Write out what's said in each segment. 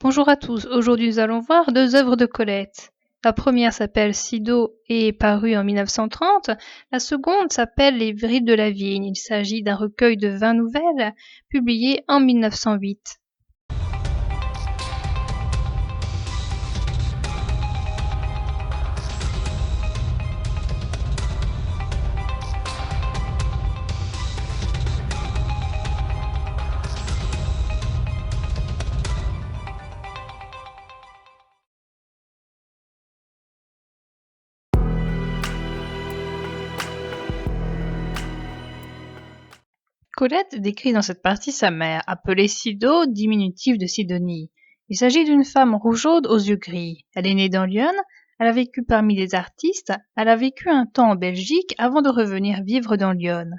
Bonjour à tous, aujourd'hui nous allons voir deux œuvres de Colette. La première s'appelle Sido et est parue en 1930, la seconde s'appelle Les Viriles de la Vigne. Il s'agit d'un recueil de 20 nouvelles publié en 1908. Colette décrit dans cette partie sa mère, appelée Sido, diminutif de Sidonie. Il s'agit d'une femme rougeaude aux yeux gris. Elle est née dans Lyon, elle a vécu parmi des artistes, elle a vécu un temps en Belgique avant de revenir vivre dans Lyon.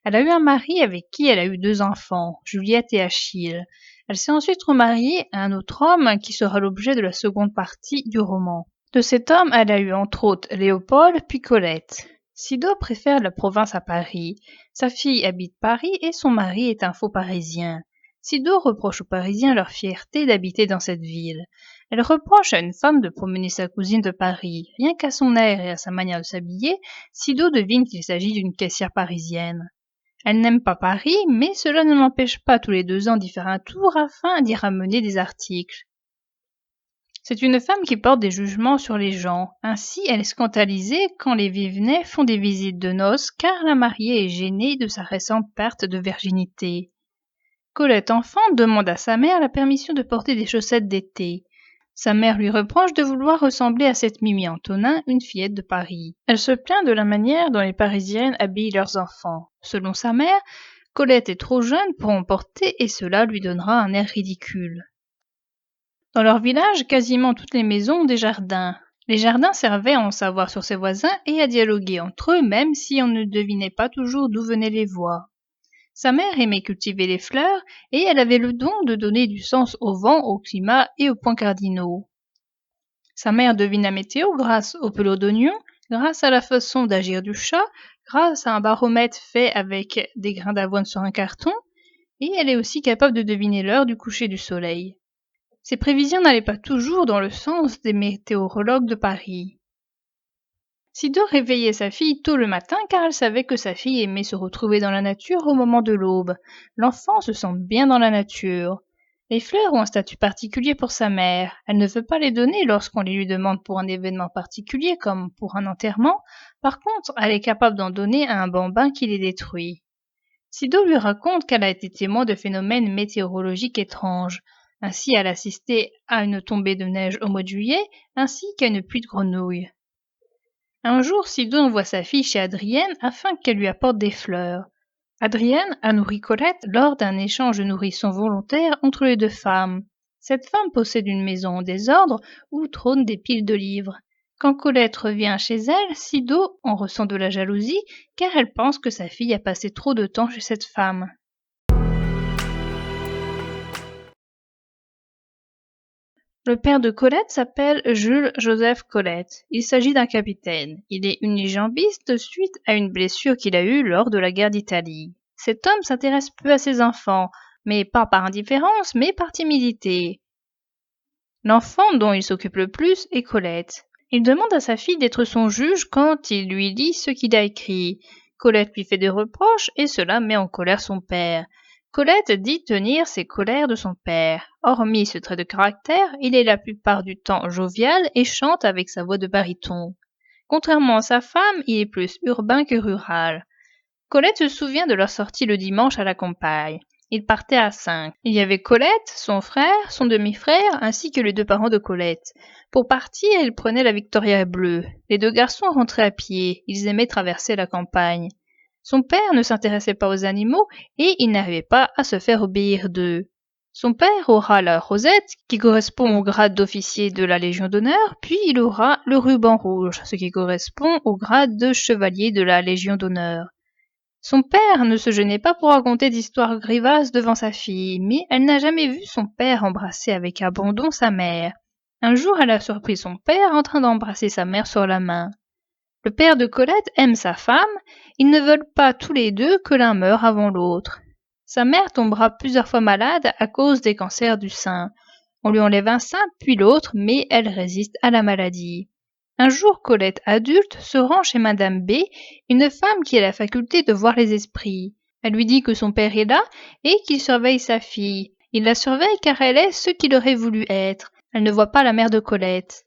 Elle a eu un mari avec qui elle a eu deux enfants, Juliette et Achille. Elle s'est ensuite remariée à un autre homme qui sera l'objet de la seconde partie du roman. De cet homme, elle a eu entre autres Léopold puis Colette. Sido préfère la province à Paris. Sa fille habite Paris et son mari est un faux Parisien. Sido reproche aux Parisiens leur fierté d'habiter dans cette ville. Elle reproche à une femme de promener sa cousine de Paris. Rien qu'à son air et à sa manière de s'habiller, Sido devine qu'il s'agit d'une caissière parisienne. Elle n'aime pas Paris, mais cela ne l'empêche pas tous les 2 ans d'y faire un tour afin d'y ramener des articles. C'est une femme qui porte des jugements sur les gens. Ainsi, elle est scandalisée quand les Vivenais font des visites de noces car la mariée est gênée de sa récente perte de virginité. Colette enfant demande à sa mère la permission de porter des chaussettes d'été. Sa mère lui reproche de vouloir ressembler à cette Mimi Antonin, une fillette de Paris. Elle se plaint de la manière dont les Parisiennes habillent leurs enfants. Selon sa mère, Colette est trop jeune pour en porter et cela lui donnera un air ridicule. Dans leur village, quasiment toutes les maisons ont des jardins. Les jardins servaient à en savoir sur ses voisins et à dialoguer entre eux même si on ne devinait pas toujours d'où venaient les voix. Sa mère aimait cultiver les fleurs et elle avait le don de donner du sens au vent, au climat et aux points cardinaux. Sa mère devine la météo grâce au pelot d'oignon, grâce à la façon d'agir du chat, grâce à un baromètre fait avec des grains d'avoine sur un carton, et elle est aussi capable de deviner l'heure du coucher du soleil. Ces prévisions n'allaient pas toujours dans le sens des météorologues de Paris. Sido réveillait sa fille tôt le matin car elle savait que sa fille aimait se retrouver dans la nature au moment de l'aube. L'enfant se sent bien dans la nature. Les fleurs ont un statut particulier pour sa mère. Elle ne veut pas les donner lorsqu'on les lui demande pour un événement particulier comme pour un enterrement. Par contre, elle est capable d'en donner à un bambin qui les détruit. Sido lui raconte qu'elle a été témoin de phénomènes météorologiques étranges. Ainsi, elle assistait à une tombée de neige au mois de juillet, ainsi qu'à une pluie de grenouilles. Un jour, Sido envoie sa fille chez Adrienne afin qu'elle lui apporte des fleurs. Adrienne a nourri Colette lors d'un échange de nourrissons volontaire entre les deux femmes. Cette femme possède une maison en désordre où trônent des piles de livres. Quand Colette revient chez elle, Sido en ressent de la jalousie car elle pense que sa fille a passé trop de temps chez cette femme. Le père de Colette s'appelle Jules Joseph Colette. Il s'agit d'un capitaine. Il est unijambiste suite à une blessure qu'il a eue lors de la guerre d'Italie. Cet homme s'intéresse peu à ses enfants, mais pas par indifférence, mais par timidité. L'enfant dont il s'occupe le plus est Colette. Il demande à sa fille d'être son juge quand il lui lit ce qu'il a écrit. Colette lui fait des reproches et cela met en colère son père. Colette dit tenir ses colères de son père. Hormis ce trait de caractère, il est la plupart du temps jovial et chante avec sa voix de baryton. Contrairement à sa femme, il est plus urbain que rural. Colette se souvient de leur sortie le dimanche à la campagne. Ils partaient à 5. Il y avait Colette, son frère, son demi-frère, ainsi que les deux parents de Colette. Pour partir, ils prenaient la Victoria bleue. Les deux garçons rentraient à pied. Ils aimaient traverser la campagne. Son père ne s'intéressait pas aux animaux et il n'arrivait pas à se faire obéir d'eux. Son père aura la rosette, qui correspond au grade d'officier de la Légion d'honneur, puis il aura le ruban rouge, ce qui correspond au grade de chevalier de la Légion d'honneur. Son père ne se gênait pas pour raconter d'histoires grivaces devant sa fille, mais elle n'a jamais vu son père embrasser avec abandon sa mère. Un jour, elle a surpris son père en train d'embrasser sa mère sur la main. Le père de Colette aime sa femme, ils ne veulent pas tous les deux que l'un meure avant l'autre. Sa mère tombera plusieurs fois malade à cause des cancers du sein. On lui enlève un sein puis l'autre, mais elle résiste à la maladie. Un jour, Colette adulte se rend chez Madame B, une femme qui a la faculté de voir les esprits. Elle lui dit que son père est là et qu'il surveille sa fille. Il la surveille car elle est ce qu'il aurait voulu être. Elle ne voit pas la mère de Colette.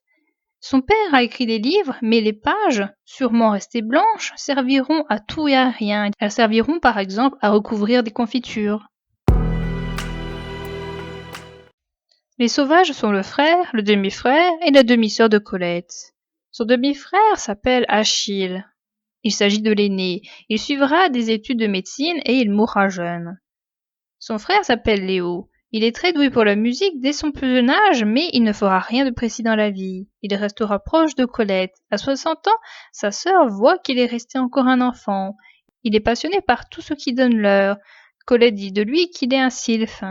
Son père a écrit des livres, mais les pages, sûrement restées blanches, serviront à tout et à rien. Elles serviront par exemple à recouvrir des confitures. Les sauvages sont le frère, le demi-frère et la demi-sœur de Colette. Son demi-frère s'appelle Achille. Il s'agit de l'aîné. Il suivra des études de médecine et il mourra jeune. Son frère s'appelle Léo. Il est très doué pour la musique dès son plus jeune âge, mais il ne fera rien de précis dans la vie. Il restera proche de Colette. À 60 ans, sa sœur voit qu'il est resté encore un enfant. Il est passionné par tout ce qui donne l'heure. Colette dit de lui qu'il est un sylphe.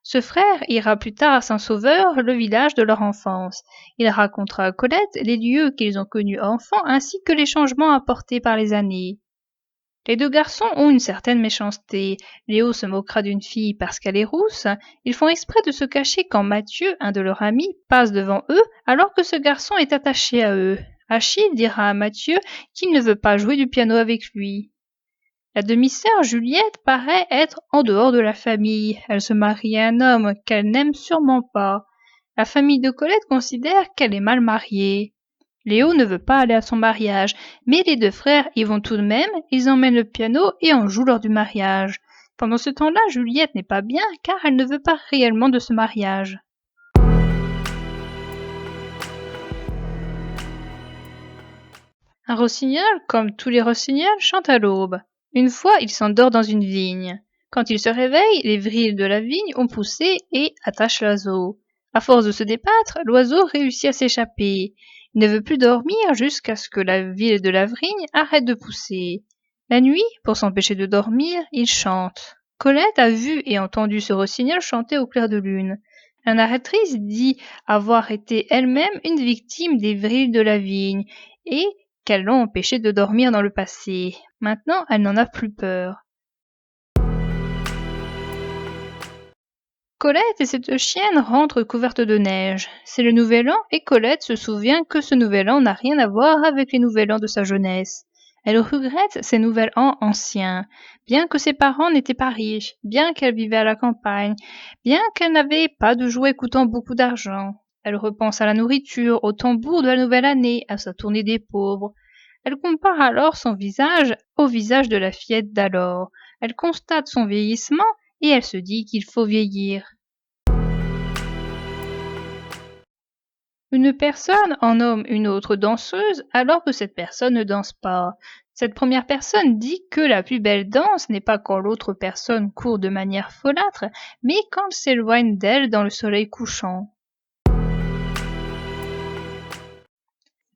Ce frère ira plus tard à Saint-Sauveur, le village de leur enfance. Il racontera à Colette les lieux qu'ils ont connus enfants ainsi que les changements apportés par les années. Les deux garçons ont une certaine méchanceté. Léo se moquera d'une fille parce qu'elle est rousse. Ils font exprès de se cacher quand Mathieu, un de leurs amis, passe devant eux alors que ce garçon est attaché à eux. Achille dira à Mathieu qu'il ne veut pas jouer du piano avec lui. La demi-sœur Juliette paraît être en dehors de la famille. Elle se marie à un homme qu'elle n'aime sûrement pas. La famille de Colette considère qu'elle est mal mariée. Léo ne veut pas aller à son mariage, mais les deux frères y vont tout de même, ils emmènent le piano et en jouent lors du mariage. Pendant ce temps-là, Juliette n'est pas bien car elle ne veut pas réellement de ce mariage. Un rossignol, comme tous les rossignols, chante à l'aube. Une fois, il s'endort dans une vigne. Quand il se réveille, les vrilles de la vigne ont poussé et attachent l'oiseau. À force de se débattre, l'oiseau réussit à s'échapper. Il ne veut plus dormir jusqu'à ce que la ville de la vigne arrête de pousser. La nuit, pour s'empêcher de dormir, il chante. Colette a vu et entendu ce rossignol chanter au clair de lune. La narratrice dit avoir été elle-même une victime des vrilles de la vigne et qu'elles l'ont empêchée de dormir dans le passé. Maintenant, elle n'en a plus peur. Colette et cette chienne rentrent couvertes de neige. C'est le nouvel an et Colette se souvient que ce nouvel an n'a rien à voir avec les nouvel an de sa jeunesse. Elle regrette ces nouvel an anciens, bien que ses parents n'étaient pas riches, bien qu'elle vivait à la campagne, bien qu'elle n'avait pas de jouets coûtant beaucoup d'argent. Elle repense à la nourriture, au tambour de la nouvelle année, à sa tournée des pauvres. Elle compare alors son visage au visage de la fillette d'alors. Elle constate son vieillissement et elle se dit qu'il faut vieillir. Une personne en nomme une autre danseuse alors que cette personne ne danse pas. Cette première personne dit que la plus belle danse n'est pas quand l'autre personne court de manière folâtre, mais quand elle s'éloigne d'elle dans le soleil couchant.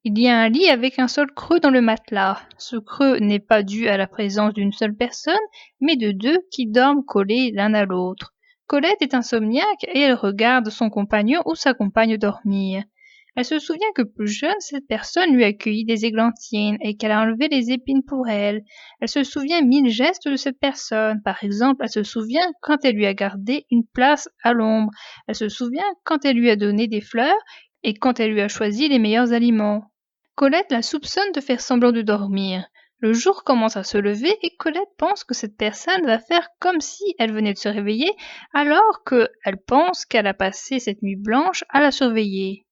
Il y a un lit avec un seul creux dans le matelas. Ce creux n'est pas dû à la présence d'une seule personne, mais de deux qui dorment collés l'un à l'autre. Colette est insomniaque et elle regarde son compagnon ou sa compagne dormir. Elle se souvient que plus jeune, cette personne lui a cueilli des églantines et qu'elle a enlevé les épines pour elle. Elle se souvient mille gestes de cette personne. Par exemple, elle se souvient quand elle lui a gardé une place à l'ombre. Elle se souvient quand elle lui a donné des fleurs et quand elle lui a choisi les meilleurs aliments. Colette la soupçonne de faire semblant de dormir. Le jour commence à se lever et Colette pense que cette personne va faire comme si elle venait de se réveiller alors qu'elle pense qu'elle a passé cette nuit blanche à la surveiller.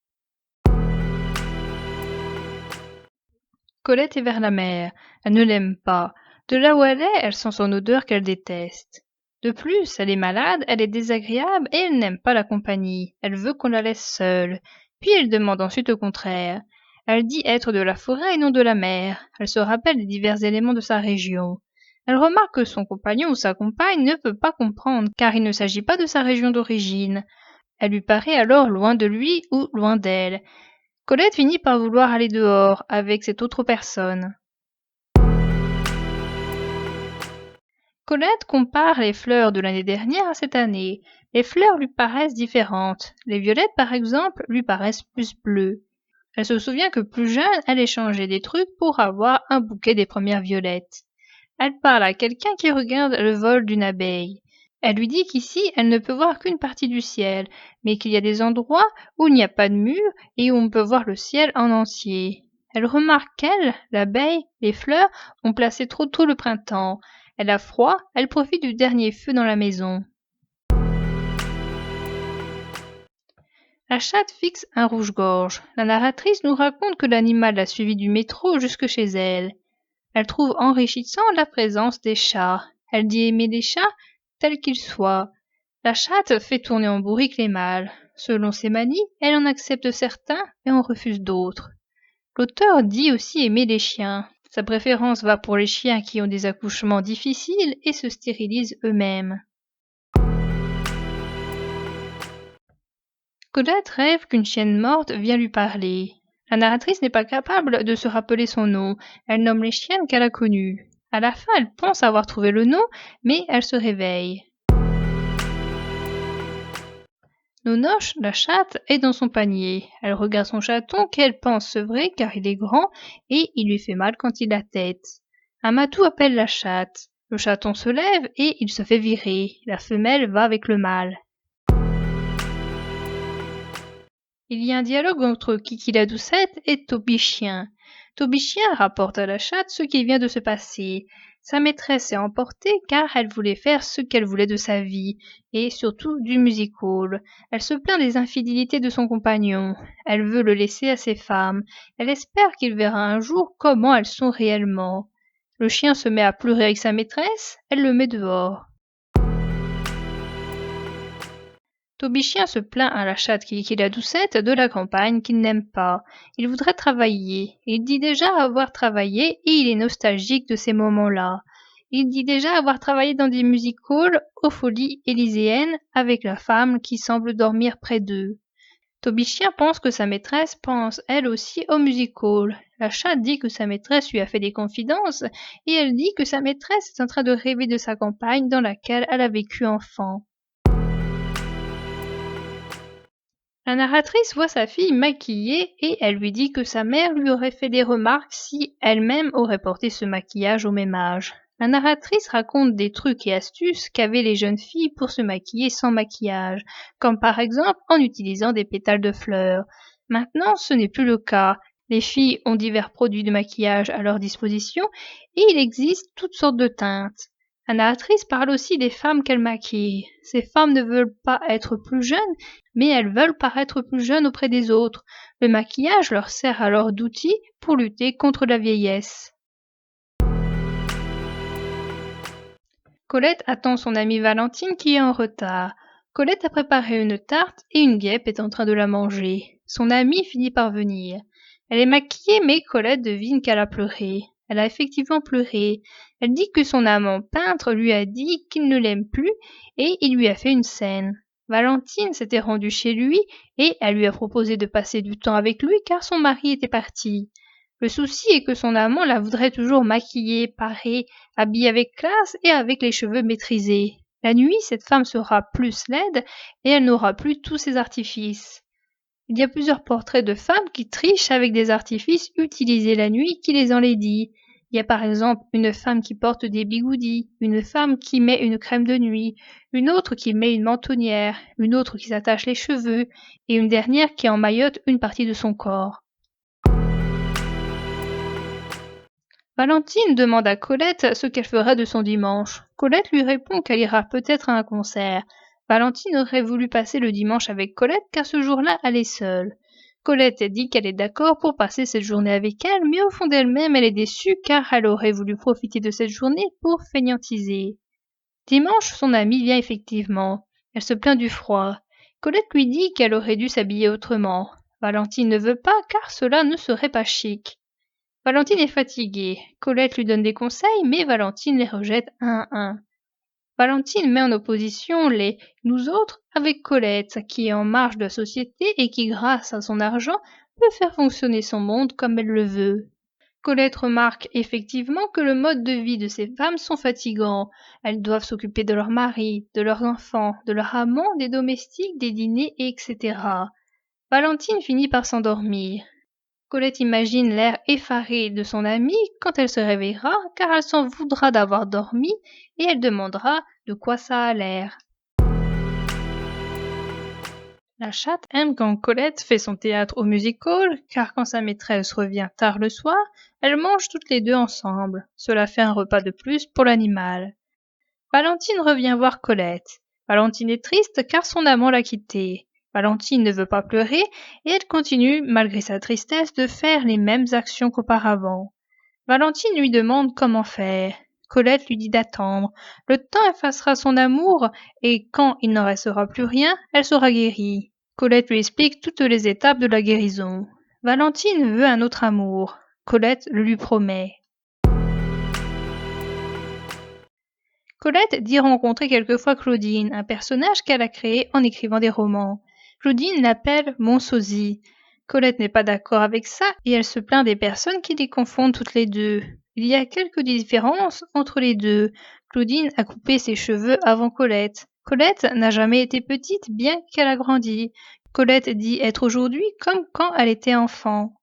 Colette est vers la mer. Elle ne l'aime pas. De là où elle est, elle sent son odeur qu'elle déteste. De plus, elle est malade, elle est désagréable et elle n'aime pas la compagnie. Elle veut qu'on la laisse seule. Puis elle demande ensuite au contraire. Elle dit être de la forêt et non de la mer. Elle se rappelle des divers éléments de sa région. Elle remarque que son compagnon ou sa compagne ne peut pas comprendre car il ne s'agit pas de sa région d'origine. Elle lui paraît alors loin de lui ou loin d'elle. Colette finit par vouloir aller dehors avec cette autre personne. Colette compare les fleurs de l'année dernière à cette année. Les fleurs lui paraissent différentes. Les violettes, par exemple, lui paraissent plus bleues. Elle se souvient que plus jeune, elle échangeait des trucs pour avoir un bouquet des premières violettes. Elle parle à quelqu'un qui regarde le vol d'une abeille. Elle lui dit qu'ici elle ne peut voir qu'une partie du ciel, mais qu'il y a des endroits où il n'y a pas de mur et où on peut voir le ciel en entier. Elle remarque qu'elle, l'abeille, les fleurs ont placé trop tôt le printemps. Elle a froid, elle profite du dernier feu dans la maison. La chatte fixe un rouge-gorge. La narratrice nous raconte que l'animal l'a suivi du métro jusque chez elle. Elle trouve enrichissant la présence des chats. Elle dit aimer les chats tels qu'ils soient. La chatte fait tourner en bourrique les mâles. Selon ses manies, elle en accepte certains et en refuse d'autres. L'auteur dit aussi aimer les chiens. Sa préférence va pour les chiens qui ont des accouchements difficiles et se stérilisent eux-mêmes. Colette rêve qu'une chienne morte vient lui parler. La narratrice n'est pas capable de se rappeler son nom. Elle nomme les chiennes qu'elle a connues. À la fin, elle pense avoir trouvé le nom, mais elle se réveille. Nonoche, la chatte, est dans son panier. Elle regarde son chaton qu'elle pense sevrer car il est grand et il lui fait mal quand il la tête. Un matou appelle la chatte. Le chaton se lève et il se fait virer. La femelle va avec le mâle. Il y a un dialogue entre Kiki la doucette et Toby Chien. Toby Chien rapporte à la chatte ce qui vient de se passer. Sa maîtresse s'est emportée car elle voulait faire ce qu'elle voulait de sa vie, et surtout du music-hall. Elle se plaint des infidélités de son compagnon. Elle veut le laisser à ses femmes. Elle espère qu'il verra un jour comment elles sont réellement. Le chien se met à pleurer avec sa maîtresse, elle le met dehors. Toby Chien se plaint à la chatte Kiki la doucette de la campagne qu'il n'aime pas. Il voudrait travailler. Il dit déjà avoir travaillé et il est nostalgique de ces moments-là. Il dit déjà avoir travaillé dans des music-halls aux Folies Élyséennes avec la femme qui semble dormir près d'eux. Toby Chien pense que sa maîtresse pense elle aussi au music-hall. La chatte dit que sa maîtresse lui a fait des confidences et elle dit que sa maîtresse est en train de rêver de sa campagne dans laquelle elle a vécu enfant. La narratrice voit sa fille maquillée et elle lui dit que sa mère lui aurait fait des remarques si elle-même aurait porté ce maquillage au même âge. La narratrice raconte des trucs et astuces qu'avaient les jeunes filles pour se maquiller sans maquillage, comme par exemple en utilisant des pétales de fleurs. Maintenant, ce n'est plus le cas. Les filles ont divers produits de maquillage à leur disposition et il existe toutes sortes de teintes. La narratrice parle aussi des femmes qu'elle maquille. Ces femmes ne veulent pas être plus jeunes, mais elles veulent paraître plus jeunes auprès des autres. Le maquillage leur sert alors d'outil pour lutter contre la vieillesse. Colette attend son amie Valentine qui est en retard. Colette a préparé une tarte et une guêpe est en train de la manger. Son amie finit par venir. Elle est maquillée mais Colette devine qu'elle a pleuré. Elle a effectivement pleuré. Elle dit que son amant peintre lui a dit qu'il ne l'aime plus et il lui a fait une scène. Valentine s'était rendue chez lui et elle lui a proposé de passer du temps avec lui car son mari était parti. Le souci est que son amant la voudrait toujours maquillée, parée, habillée avec classe et avec les cheveux maîtrisés. La nuit, cette femme sera plus laide et elle n'aura plus tous ses artifices. Il y a plusieurs portraits de femmes qui trichent avec des artifices utilisés la nuit qui les enlaidit. Il y a par exemple une femme qui porte des bigoudis, une femme qui met une crème de nuit, une autre qui met une mentonnière, une autre qui s'attache les cheveux, et une dernière qui emmaillote une partie de son corps. Valentine demande à Colette ce qu'elle fera de son dimanche. Colette lui répond qu'elle ira peut-être à un concert. Valentine aurait voulu passer le dimanche avec Colette car ce jour-là elle est seule. Colette dit qu'elle est d'accord pour passer cette journée avec elle, mais au fond d'elle-même elle est déçue car elle aurait voulu profiter de cette journée pour fainéantiser. Dimanche, son amie vient effectivement. Elle se plaint du froid. Colette lui dit qu'elle aurait dû s'habiller autrement. Valentine ne veut pas car cela ne serait pas chic. Valentine est fatiguée. Colette lui donne des conseils, mais Valentine les rejette un à un. Valentine met en opposition les nous autres avec Colette, qui est en marge de la société et qui, grâce à son argent, peut faire fonctionner son monde comme elle le veut. Colette remarque effectivement que le mode de vie de ces femmes sont fatigants. Elles doivent s'occuper de leurs maris, de leurs enfants, de leurs amants, des domestiques, des dîners, etc. Valentine finit par s'endormir. Colette imagine l'air effaré de son amie quand elle se réveillera, car elle s'en voudra d'avoir dormi et elle demandera De quoi ça a l'air? La chatte aime quand Colette fait son théâtre au music-hall, car quand sa maîtresse revient tard le soir, elles mangent toutes les deux ensemble. Cela fait un repas de plus pour l'animal. Valentine revient voir Colette. Valentine est triste car son amant l'a quittée. Valentine ne veut pas pleurer et elle continue, malgré sa tristesse, de faire les mêmes actions qu'auparavant. Valentine lui demande comment faire. Colette lui dit d'attendre. Le temps effacera son amour et quand il n'en restera plus rien, elle sera guérie. Colette lui explique toutes les étapes de la guérison. Valentine veut un autre amour. Colette le lui promet. Colette dit rencontrer quelquefois Claudine, un personnage qu'elle a créé en écrivant des romans. Claudine l'appelle mon sosie. Colette n'est pas d'accord avec ça et elle se plaint des personnes qui les confondent toutes les deux. Il y a quelques différences entre les deux. Claudine a coupé ses cheveux avant Colette. Colette n'a jamais été petite bien qu'elle a grandi. Colette dit être aujourd'hui comme quand elle était enfant.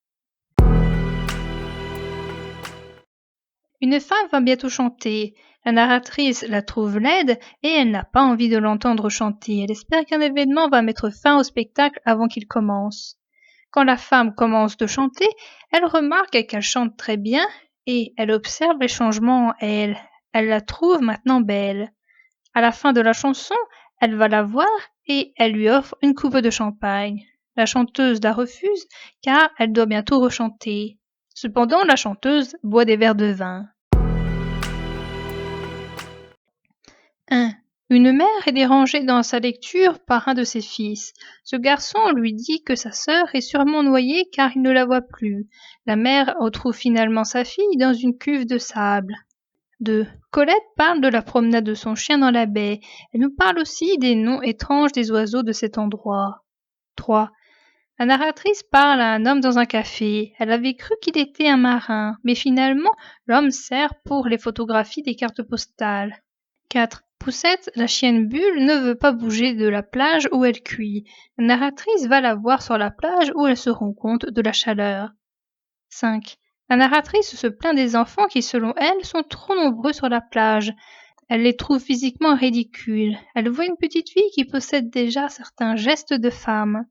Une femme va bientôt chanter. La narratrice la trouve laide et elle n'a pas envie de l'entendre chanter. Elle espère qu'un événement va mettre fin au spectacle avant qu'il commence. Quand la femme commence de chanter, elle remarque qu'elle chante très bien et elle observe les changements en elle. Elle la trouve maintenant belle. À la fin de la chanson, elle va la voir et elle lui offre une coupe de champagne. La chanteuse la refuse car elle doit bientôt rechanter. Cependant, la chanteuse boit des verres de vin. 1. Une mère est dérangée dans sa lecture par un de ses fils. Ce garçon lui dit que sa sœur est sûrement noyée car il ne la voit plus. La mère retrouve finalement sa fille dans une cuve de sable. 2. Colette parle de la promenade de son chien dans la baie. Elle nous parle aussi des noms étranges des oiseaux de cet endroit. 3. La narratrice parle à un homme dans un café. Elle avait cru qu'il était un marin, mais finalement, l'homme sert pour les photographies des cartes postales. 4. Poussette, la chienne Bulle, ne veut pas bouger de la plage où elle cuit. La narratrice va la voir sur la plage où elle se rend compte de la chaleur. 5. La narratrice se plaint des enfants qui, selon elle, sont trop nombreux sur la plage. Elle les trouve physiquement ridicules. Elle voit une petite fille qui possède déjà certains gestes de femme.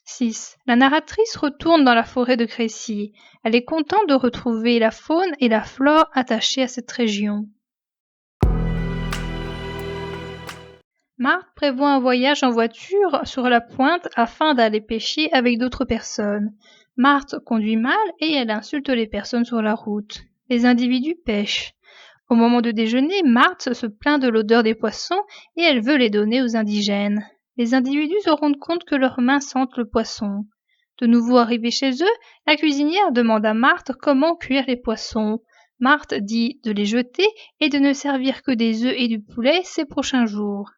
6. La narratrice retourne dans la forêt de Crécy. Elle est contente de retrouver la faune et la flore attachées à cette région. Marthe prévoit un voyage en voiture sur la pointe afin d'aller pêcher avec d'autres personnes. Marthe conduit mal et elle insulte les personnes sur la route. Les individus pêchent. Au moment de déjeuner, Marthe se plaint de l'odeur des poissons et elle veut les donner aux indigènes. Les individus se rendent compte que leurs mains sentent le poisson. De nouveau arrivés chez eux, la cuisinière demande à Marthe comment cuire les poissons. Marthe dit de les jeter et de ne servir que des œufs et du poulet ces prochains jours.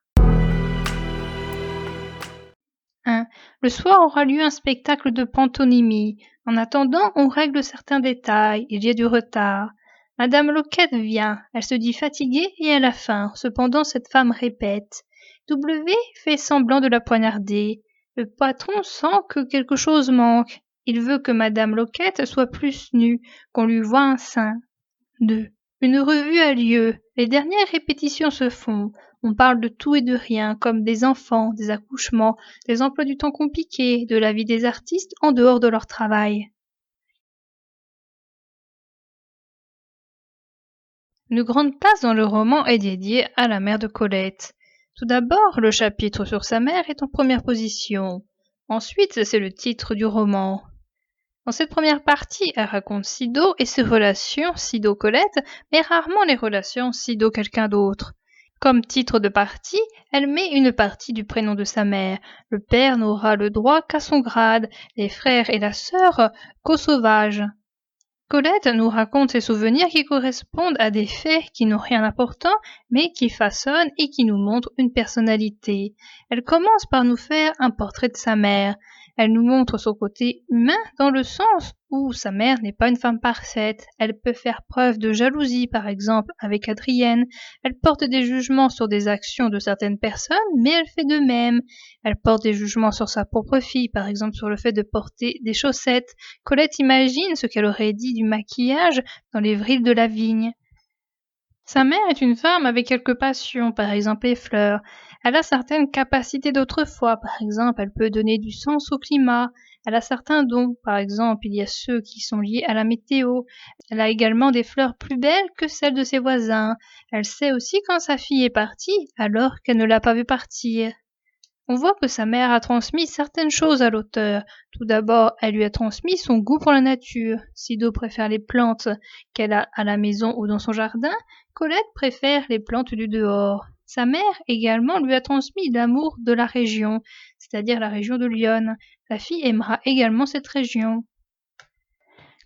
1. Le soir aura lieu un spectacle de pantonimie. En attendant, on règle certains détails. Il y a du retard. Madame Loquette vient. Elle se dit fatiguée et elle a faim. Cependant, cette femme répète. W fait semblant de la poignarder. Le patron sent que quelque chose manque. Il veut que Madame Loquette soit plus nue, qu'on lui voie un sein. 2. Une revue a lieu. Les dernières répétitions se font. On parle de tout et de rien, comme des enfants, des accouchements, des emplois du temps compliqués, de la vie des artistes en dehors de leur travail. Une grande place dans le roman est dédiée à la mère de Colette. Tout d'abord, le chapitre sur sa mère est en première position. Ensuite, c'est le titre du roman. Dans cette première partie, elle raconte Sido et ses relations Sido-Colette, mais rarement les relations Sido-quelqu'un d'autre. Comme titre de partie, elle met une partie du prénom de sa mère. Le père n'aura le droit qu'à son grade, les frères et la sœur qu'au sauvage. Colette nous raconte ses souvenirs qui correspondent à des faits qui n'ont rien d'important, mais qui façonnent et qui nous montrent une personnalité. Elle commence par nous faire un portrait de sa mère. Elle nous montre son côté humain dans le sens où sa mère n'est pas une femme parfaite. Elle peut faire preuve de jalousie, par exemple, avec Adrienne. Elle porte des jugements sur des actions de certaines personnes, mais elle fait de même. Elle porte des jugements sur sa propre fille, par exemple sur le fait de porter des chaussettes. Colette imagine ce qu'elle aurait dit du maquillage dans les vrilles de la vigne. Sa mère est une femme avec quelques passions, par exemple les fleurs. Elle a certaines capacités d'autrefois, par exemple elle peut donner du sens au climat. Elle a certains dons, par exemple il y a ceux qui sont liés à la météo. Elle a également des fleurs plus belles que celles de ses voisins. Elle sait aussi quand sa fille est partie, alors qu'elle ne l'a pas vue partir. On voit que sa mère a transmis certaines choses à l'auteur. Tout d'abord, elle lui a transmis son goût pour la nature. Sido préfère les plantes qu'elle a à la maison ou dans son jardin. Colette préfère les plantes du dehors. Sa mère également lui a transmis l'amour de la région, c'est-à-dire la région de Lyon. La fille aimera également cette région.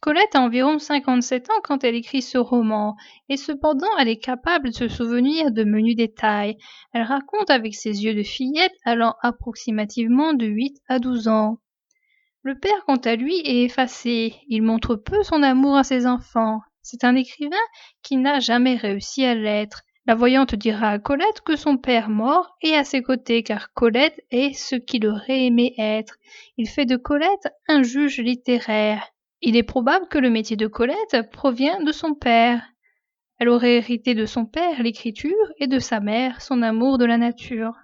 Colette a environ 57 ans quand elle écrit ce roman, et cependant elle est capable de se souvenir de menus détails. Elle raconte avec ses yeux de fillette allant approximativement de 8 à 12 ans. Le père, quant à lui, est effacé. Il montre peu son amour à ses enfants. C'est un écrivain qui n'a jamais réussi à l'être. La voyante dira à Colette que son père mort est à ses côtés car Colette est ce qu'il aurait aimé être. Il fait de Colette un juge littéraire. Il est probable que le métier de Colette provient de son père. Elle aurait hérité de son père l'écriture et de sa mère son amour de la nature.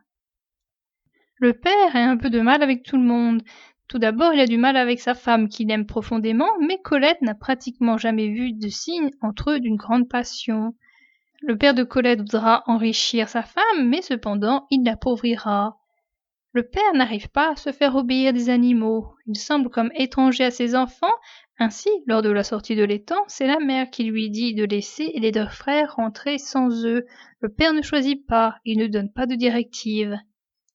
Le père a un peu de mal avec tout le monde. Tout d'abord, il a du mal avec sa femme qu'il aime profondément, mais Colette n'a pratiquement jamais vu de signe entre eux d'une grande passion. Le père de Colette voudra enrichir sa femme, mais cependant il l'appauvrira. Le père n'arrive pas à se faire obéir des animaux. Il semble comme étranger à ses enfants. Ainsi, lors de la sortie de l'étang, c'est la mère qui lui dit de laisser les deux frères rentrer sans eux. Le père ne choisit pas, il ne donne pas de directive.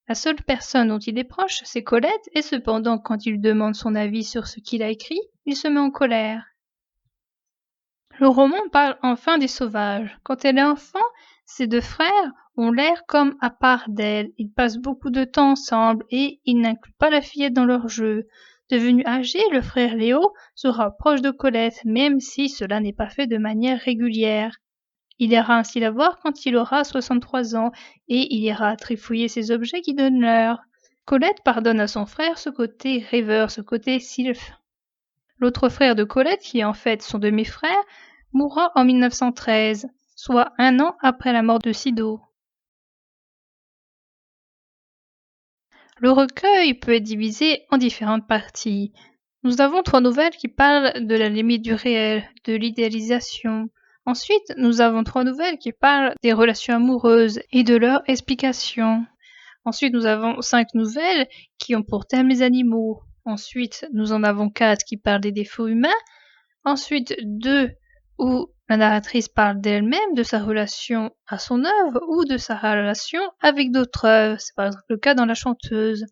La seule personne dont il est proche, c'est Colette, et cependant, quand il demande son avis sur ce qu'il a écrit, il se met en colère. Le roman parle enfin des sauvages. Quand elle est enfant, ses deux frères ont l'air comme à part d'elle. Ils passent beaucoup de temps ensemble et ils n'incluent pas la fillette dans leur jeu. Devenu âgé, le frère Léo se rapproche de Colette, même si cela n'est pas fait de manière régulière. Il ira ainsi la voir quand il aura 63 ans et il ira trifouiller ses objets qui donnent l'heure. Colette pardonne à son frère ce côté rêveur, ce côté sylphe. L'autre frère de Colette, qui est en fait son demi-frère, mourra en 1913, soit un an après la mort de Sido. Le recueil peut être divisé en différentes parties. Nous avons 3 nouvelles qui parlent de la limite du réel, de l'idéalisation. Ensuite, nous avons 3 nouvelles qui parlent des relations amoureuses et de leur explication. Ensuite, nous avons 5 nouvelles qui ont pour thème les animaux. Ensuite, nous en avons 4 qui parlent des défauts humains. Ensuite, 2 où la narratrice parle d'elle-même, de sa relation à son œuvre ou de sa relation avec d'autres œuvres. C'est par exemple le cas dans La Chanteuse.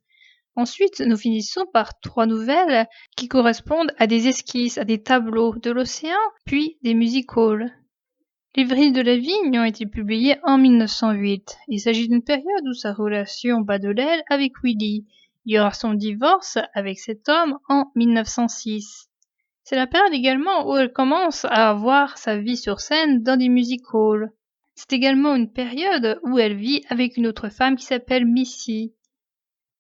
Ensuite, nous finissons par 3 nouvelles qui correspondent à des esquisses, à des tableaux de l'océan, puis des music-halls. Les Vrilles de la Vigne ont été publiés en 1908. Il s'agit d'une période où sa relation bat de l'aile avec Willy. Il y aura son divorce avec cet homme en 1906. C'est la période également où elle commence à avoir sa vie sur scène dans des music-halls. C'est également une période où elle vit avec une autre femme qui s'appelle Missy.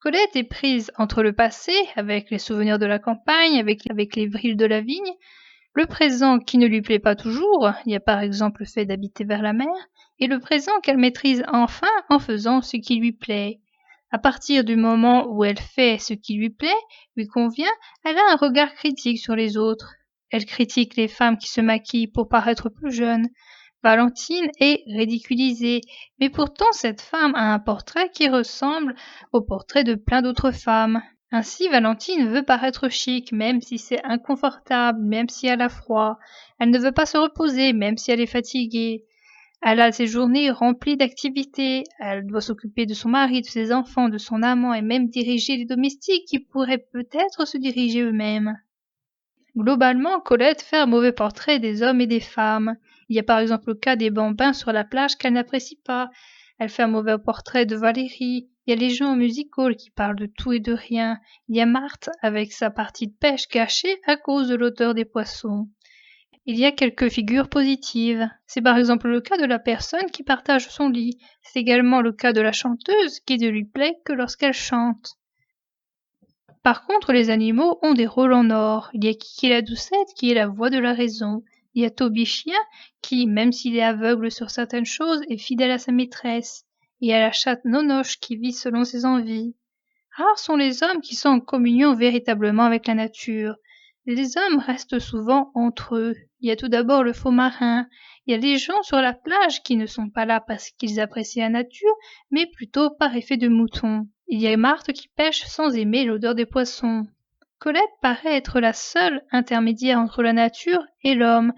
Colette est prise entre le passé, avec les souvenirs de la campagne, avec les vrilles de la vigne, le présent qui ne lui plaît pas toujours, il y a par exemple le fait d'habiter vers la mer, et le présent qu'elle maîtrise enfin en faisant ce qui lui plaît. À partir du moment où elle fait ce qui lui plaît, lui convient, elle a un regard critique sur les autres. Elle critique les femmes qui se maquillent pour paraître plus jeunes. Valentine est ridiculisée, mais pourtant cette femme a un portrait qui ressemble au portrait de plein d'autres femmes. Ainsi, Valentine veut paraître chic, même si c'est inconfortable, même si elle a froid. Elle ne veut pas se reposer, même si elle est fatiguée. Elle a ses journées remplies d'activités. Elle doit s'occuper de son mari, de ses enfants, de son amant et même diriger les domestiques qui pourraient peut-être se diriger eux-mêmes. Globalement, Colette fait un mauvais portrait des hommes et des femmes. Il y a par exemple le cas des bambins sur la plage qu'elle n'apprécie pas. Elle fait un mauvais portrait de Valérie. Il y a les gens au music-hall qui parlent de tout et de rien. Il y a Marthe avec sa partie de pêche gâchée à cause de l'odeur des poissons. Il y a quelques figures positives. C'est par exemple le cas de la personne qui partage son lit. C'est également le cas de la chanteuse qui ne lui plaît que lorsqu'elle chante. Par contre, les animaux ont des rôles en or. Il y a Kiki la doucette qui est la voix de la raison. Il y a Toby Chien, qui, même s'il est aveugle sur certaines choses, est fidèle à sa maîtresse. Il y a la chatte Nonoche qui vit selon ses envies. Rares sont les hommes qui sont en communion véritablement avec la nature. Les hommes restent souvent entre eux. Il y a tout d'abord le faux marin. Il y a des gens sur la plage qui ne sont pas là parce qu'ils apprécient la nature, mais plutôt par effet de mouton. Il y a Marthe qui pêche sans aimer l'odeur des poissons. Colette paraît être la seule intermédiaire entre la nature et l'homme.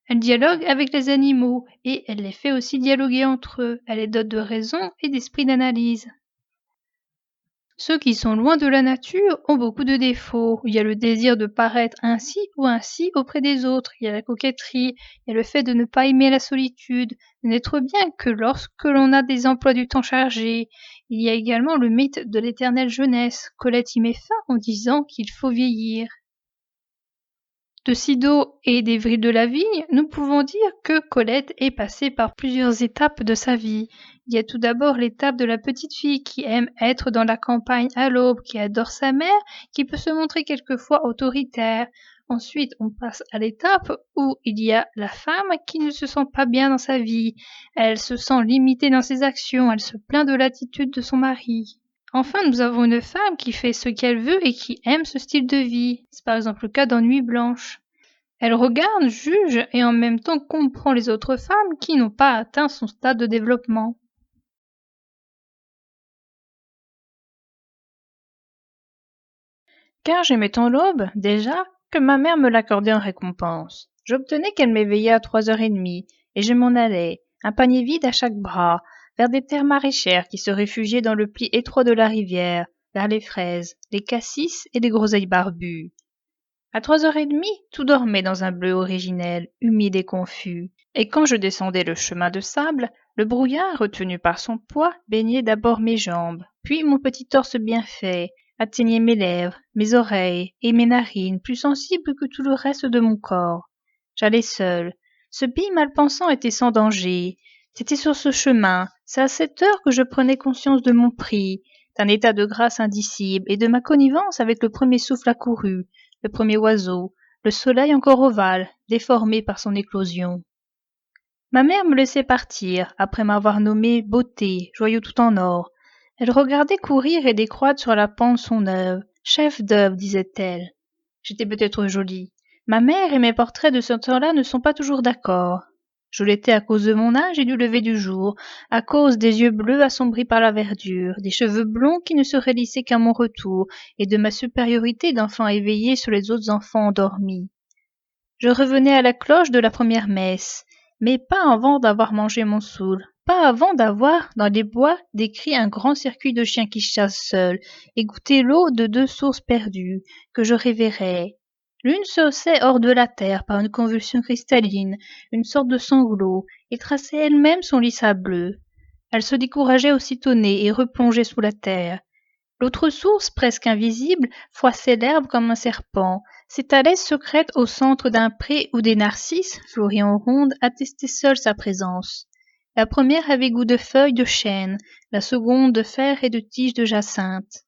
Elle dialogue avec les animaux et elle les fait aussi dialoguer entre eux. Elle est dote de raison et d'esprit d'analyse. Ceux qui sont loin de la nature ont beaucoup de défauts. Il y a le désir de paraître ainsi ou ainsi auprès des autres. Il y a la coquetterie. Il y a le fait de ne pas aimer la solitude, de n'être bien que lorsque l'on a des emplois du temps chargés. Il y a également le mythe de l'éternelle jeunesse. Colette y met fin en disant qu'il faut vieillir. De Sido et d'Évry de la Vigne, nous pouvons dire que Colette est passée par plusieurs étapes de sa vie. Il y a tout d'abord l'étape de la petite fille qui aime être dans la campagne à l'aube, qui adore sa mère, qui peut se montrer quelquefois autoritaire. Ensuite, on passe à l'étape où il y a la femme qui ne se sent pas bien dans sa vie. Elle se sent limitée dans ses actions, elle se plaint de l'attitude de son mari. Enfin, nous avons une femme qui fait ce qu'elle veut et qui aime ce style de vie. C'est par exemple le cas dans Nuit Blanche. Elle regarde, juge et en même temps comprend les autres femmes qui n'ont pas atteint son stade de développement. Car j'aimais tant l'aube, déjà, que ma mère me l'accordait en récompense. J'obtenais qu'elle m'éveillait à 3h30, et je m'en allais, un panier vide à chaque bras, vers des terres maraîchères qui se réfugiaient dans le pli étroit de la rivière, vers les fraises, les cassis et les groseilles barbues. À 3h30, tout dormait dans un bleu originel, humide et confus, et quand je descendais le chemin de sable, le brouillard, retenu par son poids, baignait d'abord mes jambes, puis mon petit torse bien fait, atteignait mes lèvres, mes oreilles et mes narines, plus sensibles que tout le reste de mon corps. J'allais seul. Ce pays mal pensant était sans danger. C'était sur ce chemin, c'est à cette heure que je prenais conscience de mon prix, d'un état de grâce indicible et de ma connivence avec le premier souffle accouru, le premier oiseau, le soleil encore ovale, déformé par son éclosion. Ma mère me laissait partir, après m'avoir nommé beauté, joyau tout en or. Elle regardait courir et décroître sur la pente son œuvre. Chef-d'œuvre, disait-elle. J'étais peut-être jolie. Ma mère et mes portraits de ce temps-là ne sont pas toujours d'accord. Je l'étais à cause de mon âge et du lever du jour, à cause des yeux bleus assombris par la verdure, des cheveux blonds qui ne se raidissaient qu'à mon retour, et de ma supériorité d'enfant éveillé sur les autres enfants endormis. Je revenais à la cloche de la première messe, mais pas avant d'avoir mangé mon soûl, pas avant d'avoir, dans les bois, décrit un grand circuit de chiens qui chassent seuls, et goûté l'eau de 2 sources perdues, que je révérais. L'une se haussait hors de la terre par une convulsion cristalline, une sorte de sanglot, et traçait elle-même son lit sableux. Elle se décourageait aussitôt née et replongeait sous la terre. L'autre source, presque invisible, froissait l'herbe comme un serpent, s'étalait secrète au centre d'un pré où des narcisses, fleuris en ronde, attestaient seuls sa présence. La première avait goût de feuilles de chêne, la seconde de fer et de tiges de jacinthe.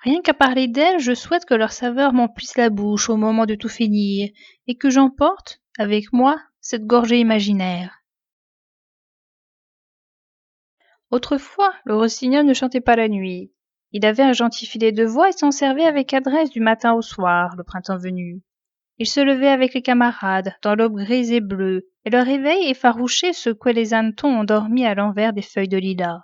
Rien qu'à parler d'elles, je souhaite que leur saveur m'emplisse la bouche au moment de tout finir, et que j'emporte, avec moi, cette gorgée imaginaire. Autrefois, le rossignol ne chantait pas la nuit. Il avait un gentil filet de voix et s'en servait avec adresse du matin au soir, le printemps venu. Il se levait avec les camarades, dans l'aube grise et bleue, et le réveil effarouché secouait les hannetons endormis à l'envers des feuilles de lilas.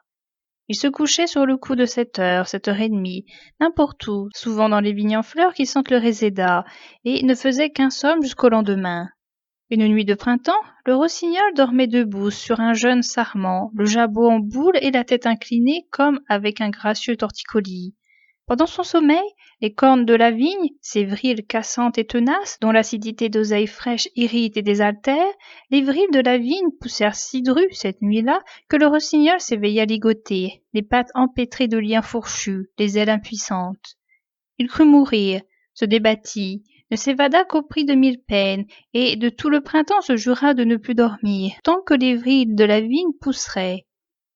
Il se couchait sur le coup de 7h, 7h30, n'importe où, souvent dans les vignes en fleurs qui sentent le réséda, et ne faisait qu'un somme jusqu'au lendemain. Une nuit de printemps, le rossignol dormait debout sur un jeune sarment, le jabot en boule et la tête inclinée comme avec un gracieux torticolis. Pendant son sommeil, les cornes de la vigne, ces vrilles cassantes et tenaces, dont l'acidité d'oseille fraîche irrite et désaltère, les vrilles de la vigne poussèrent si drues cette nuit-là que le rossignol s'éveilla ligoté, les pattes empêtrées de liens fourchus, les ailes impuissantes. Il crut mourir, se débattit, ne s'évada qu'au prix de 1000 peines, et de tout le printemps se jura de ne plus dormir, tant que les vrilles de la vigne pousseraient.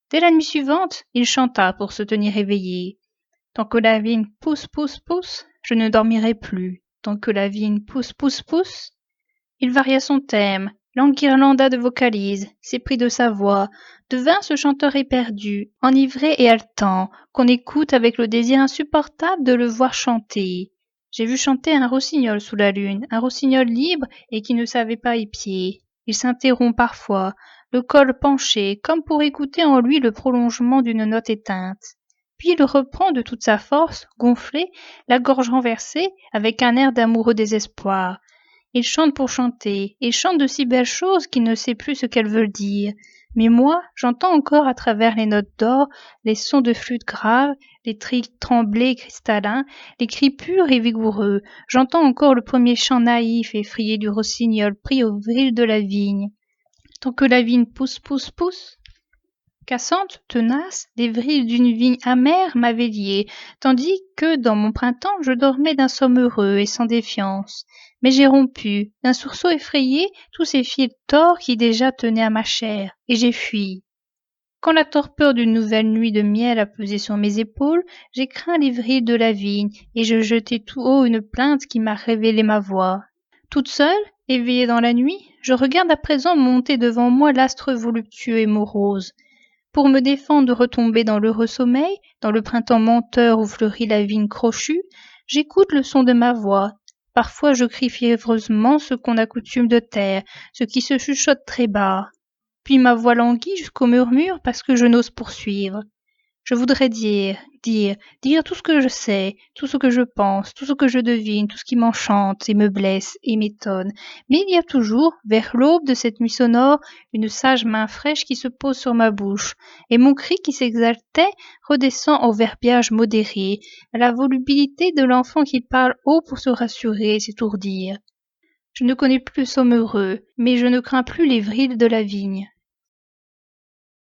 Dès la nuit suivante, il chanta pour se tenir éveillé. Tant que la vigne pousse, pousse, pousse, je ne dormirai plus. Tant que la vigne pousse, pousse, pousse. Il varia son thème, l'enguirlanda de vocalises, s'éprit de sa voix, devint ce chanteur éperdu, enivré et haletant, qu'on écoute avec le désir insupportable de le voir chanter. J'ai vu chanter un rossignol sous la lune, un rossignol libre et qui ne savait pas épier. Il s'interrompt parfois, le col penché, comme pour écouter en lui le prolongement d'une note éteinte. Puis il reprend de toute sa force, gonflé, la gorge renversée, avec un air d'amoureux désespoir. Il chante pour chanter, et chante de si belles choses qu'il ne sait plus ce qu'elles veulent dire. Mais moi, j'entends encore à travers les notes d'or les sons de flûte grave, les trilles tremblés cristallins, les cris purs et vigoureux. J'entends encore le premier chant naïf et effrayé du rossignol pris au vril de la vigne. Tant que la vigne pousse, pousse, pousse, cassante, tenace, les vrilles d'une vigne amère m'avaient lié, tandis que, dans mon printemps, je dormais d'un somme heureux et sans défiance. Mais j'ai rompu, d'un sursaut effrayé, tous ces fils tors qui déjà tenaient à ma chair, et j'ai fui. Quand la torpeur d'une nouvelle nuit de miel a pesé sur mes épaules, j'ai craint les vrilles de la vigne, et je jetai tout haut une plainte qui m'a révélé ma voix. Toute seule, éveillée dans la nuit, je regarde à présent monter devant moi l'astre voluptueux et morose. Pour me défendre de retomber dans l'heureux sommeil, dans le printemps menteur où fleurit la vigne crochue, j'écoute le son de ma voix. Parfois je crie fiévreusement ce qu'on a coutume de taire, ce qui se chuchote très bas. Puis ma voix languit jusqu'au murmure parce que je n'ose poursuivre. Je voudrais dire tout ce que je sais, tout ce que je pense, tout ce que je devine, tout ce qui m'enchante et me blesse et m'étonne. Mais il y a toujours, vers l'aube de cette nuit sonore, une sage main fraîche qui se pose sur ma bouche, et mon cri qui s'exaltait redescend au verbiage modéré, à la volubilité de l'enfant qui parle haut pour se rassurer et s'étourdir. Je ne connais plus le somme heureux, mais je ne crains plus les vrilles de la vigne.